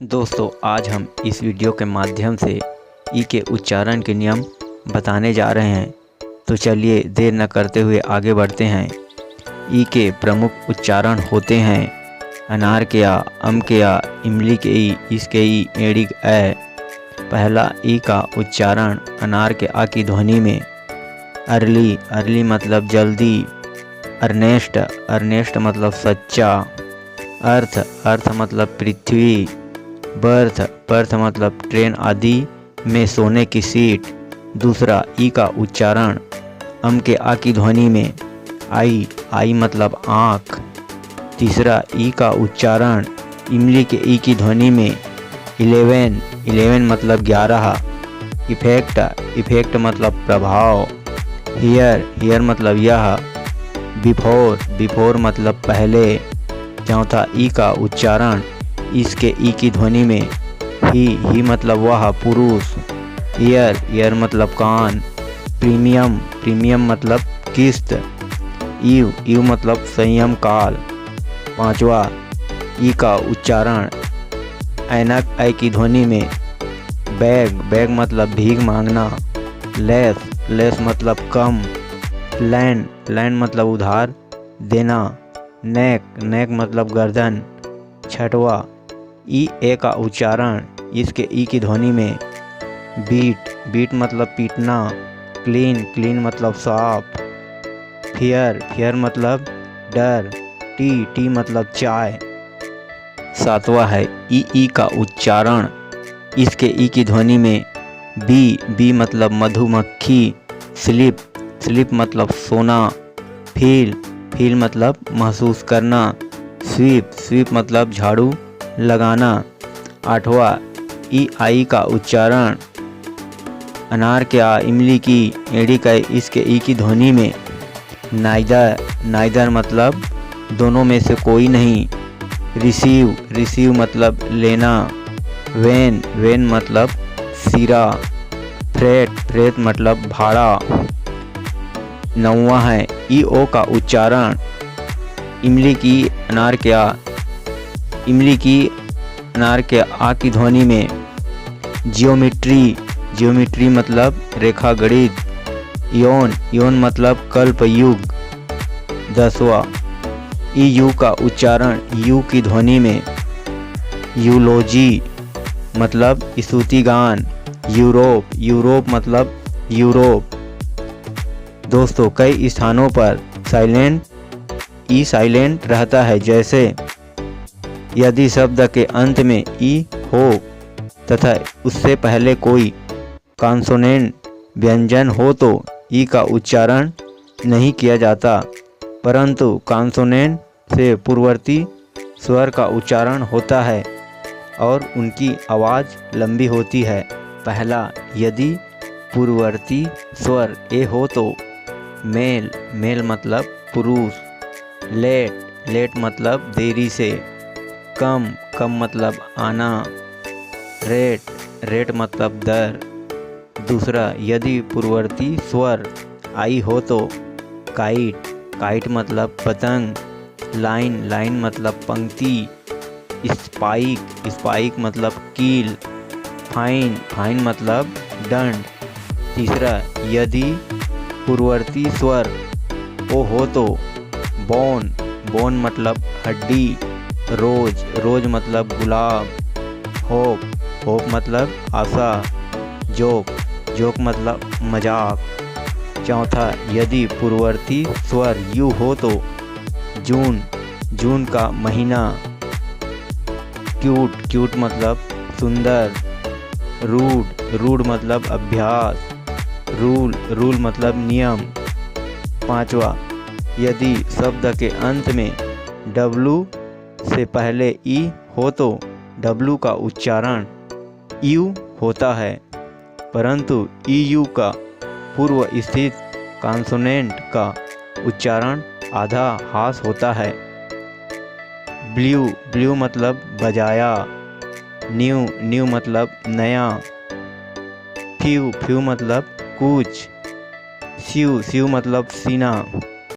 दोस्तों, आज हम इस वीडियो के माध्यम से ई के उच्चारण के नियम बताने जा रहे हैं। तो चलिए देर न करते हुए आगे बढ़ते हैं। ई के प्रमुख उच्चारण होते हैं अनार के आ, अम के आ, इमली के ई, इसके ई, एड़ी के ए। पहला ई का उच्चारण अनार के आ की ध्वनि में अर्ली, अर्ली मतलब जल्दी। अर्नेस्ट, अर्नेस्ट मतलब सच्चा। अर्थ, अर्थ मतलब पृथ्वी। बर्थ, बर्थ मतलब ट्रेन आदि में सोने की सीट। दूसरा ई का उच्चारण अम के आ की ध्वनि में आई, आई मतलब आँख। तीसरा ई का उच्चारण इमली के ई की ध्वनि में 11, 11 मतलब 11। इफेक्ट, इफेक्ट मतलब प्रभाव। हियर, हियर मतलब यह। बिफोर, बिफोर मतलब पहले। चौथा ई का उच्चारण इसके ई की ध्वनि में ही मतलब वह पुरुष। ईयर, ईयर मतलब कान। प्रीमियम, प्रीमियम मतलब किस्त। यू, यू मतलब संयम काल। पांचवा ई का उच्चारण ऐनक ऐ की ध्वनि में बैग, बैग मतलब भीख मांगना। लेस, लेस मतलब कम। लैंड, लैंड मतलब उधार देना। नेक, नेक मतलब गर्दन। छठवा ई ए का उच्चारण इसके ई की ध्वनि में बीट, बीट मतलब पीटना। क्लीन, क्लीन मतलब साफ। फियर, फियर मतलब डर। टी, टी मतलब चाय। सातवां है ई का उच्चारण इसके ई की ध्वनि में बी, बी मतलब मधुमक्खी। स्लिप, स्लिप मतलब सोना। फील, फील मतलब महसूस करना। स्वीप, स्वीप मतलब झाड़ू लगाना। आठवां ई आई का उच्चारण अनार के आ, इमली की, एड़ी का इसके ई की ध्वनि में नाइदर, नाइदर मतलब दोनों में से कोई नहीं। रिसीव, रिसीव मतलब लेना। वेन, वेन मतलब सिरा। फ्रेट, फ्रेट मतलब भाड़ा। नौवां है ई ओ का उच्चारण इमली की अनार के आ, इमली की अनार के आ की ध्वनि में जियोमेट्री, जियोमेट्री मतलब रेखा गणित। योन, योन मतलब कल्प युग। 10वां ई यू का उच्चारण यू की ध्वनि में यूलोजी मतलब स्तुति गान। यूरोप, यूरोप मतलब यूरोप। दोस्तों, कई स्थानों पर साइलेंट ई साइलेंट रहता है, जैसे यदि शब्द के अंत में ई हो तथा उससे पहले कोई कॉन्सोनेंट व्यंजन हो तो ई का उच्चारण नहीं किया जाता, परंतु कॉन्सोनेंट से पूर्ववर्ती स्वर का उच्चारण होता है और उनकी आवाज़ लंबी होती है। पहला, यदि पूर्ववर्ती स्वर ए हो तो मेल, मेल मतलब पुरुष। लेट, लेट मतलब देरी से। कम, कम मतलब आना। रेट, रेट मतलब दर। दूसरा, यदि पूर्ववर्ती स्वर आई हो तो काइट, काइट मतलब पतंग। लाइन, लाइन मतलब पंक्ति। स्पाइक, स्पाइक मतलब कील। फाइन, फाइन मतलब दंड। तीसरा, यदि पूर्ववर्ती स्वर ओ हो तो बोन, बोन मतलब हड्डी। रोज, रोज मतलब गुलाब। होप, होप मतलब आशा। जोक, जोक मतलब मजाक। चौथा, यदि पूर्ववर्ती स्वर यू हो तो जून, जून का महीना। क्यूट, क्यूट मतलब सुंदर। रूड, रूड मतलब अभ्यास। रूल, रूल मतलब नियम। पांचवा, यदि शब्द के अंत में डब्लू से पहले ई हो तो डब्लू का उच्चारण यू होता है, परंतु ई यू का पूर्व स्थित कॉन्सोनेंट का उच्चारण आधा हास होता है। ब्लू, ब्लू मतलब बजाया। न्यू, न्यू मतलब नया। फ्यू, फ्यू मतलब कुछ। स्यू, स्यू मतलब सीना।